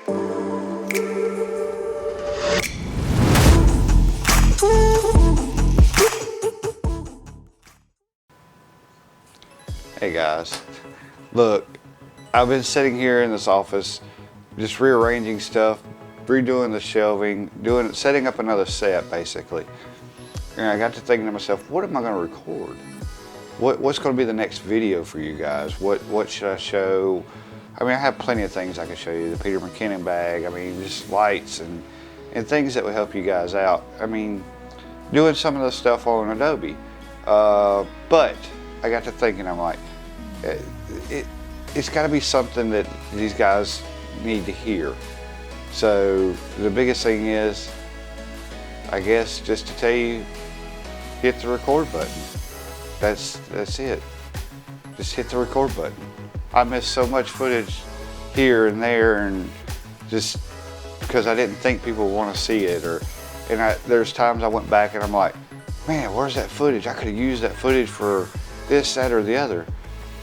Hey guys, look, I've been sitting here in this office just rearranging stuff, redoing the shelving, setting up another set basically. And I got to thinking to myself, what am I going to record? What's going to be the next video for you guys? What should I show? I mean, I have plenty of things I can show you. The Peter McKinnon bag, I mean, just lights and things that will help you guys out. I mean, doing some of the stuff on Adobe. But I got to thinking, I'm like, it's got to be something that these guys need to hear. So the biggest thing is, I guess, just to tell you, hit the record button. That's it. Just hit the record button. I missed so much footage here and there, and just because I didn't think people would want to see it, there's times I went back and I'm like, man, where's that footage? I could have used that footage for this, that, or the other.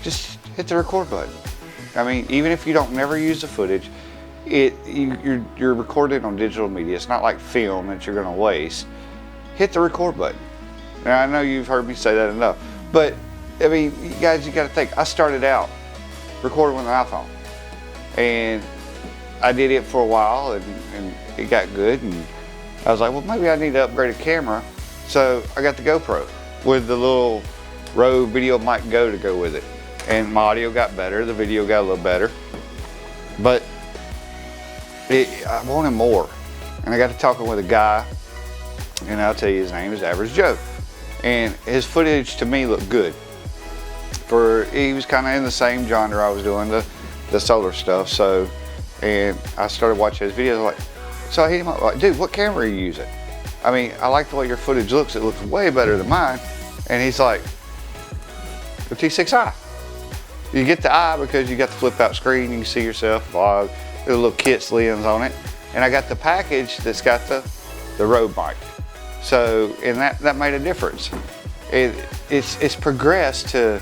Just hit the record button. I mean, even if you don't never use the footage, you're recording on digital media. It's not like film that you're going to waste. Hit the record button. Now, I know you've heard me say that enough, but I mean, you guys, you got to think. I started out recording with an iPhone, and I did it for a while, and it got good, and I was like, well, maybe I need to upgrade a camera. So I got the GoPro with the little Rode Video Mic Go to go with it. And my audio got better, the video got a little better. But I wanted more. And I got to talking with a guy, and I'll tell you his name is Average Joe. And his footage to me looked good. He was kind of in the same genre I was doing, the solar stuff. So, and I started watching his videos, so I hit him up, like, dude, what camera are you using? I mean, I like the way your footage looks. It looks way better than mine. And he's like, the T6i. You get the I because you got the flip out screen. You can see yourself, vlog. There's a little kits lens on it. And I got the package that's got the Rode mic. So, and that made a difference. It's progressed to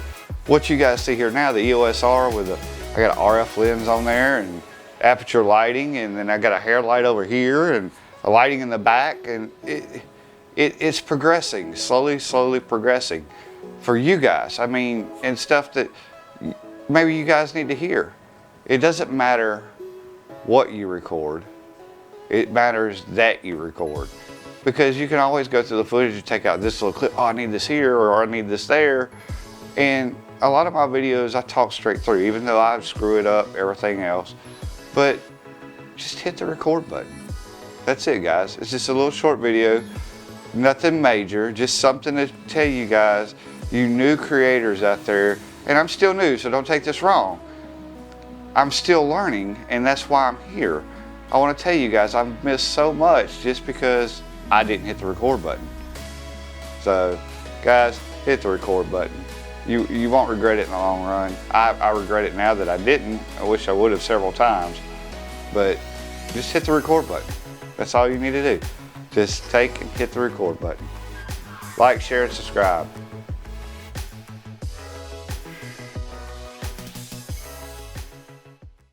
what you guys see here now, the EOS R with I got an RF lens on there and aperture lighting, and then I got a hair light over here and a lighting in the back, and it's progressing, slowly progressing for you guys. I mean, and stuff that maybe you guys need to hear. It doesn't matter what you record, it matters that you record. Because you can always go through the footage and take out this little clip, oh, I need this here, or I need this there. And a lot of my videos, I talk straight through, even though I screw it up, everything else. But just hit the record button. That's it, guys. It's just a little short video, nothing major, just something to tell you guys, you new creators out there, and I'm still new, so don't take this wrong. I'm still learning, and that's why I'm here. I want to tell you guys, I've missed so much just because I didn't hit the record button. So, guys, hit the record button. You won't regret it in the long run. I regret it now that I didn't. I wish I would have several times. But just hit the record button. That's all you need to do. Just take and hit the record button. Like, share, and subscribe.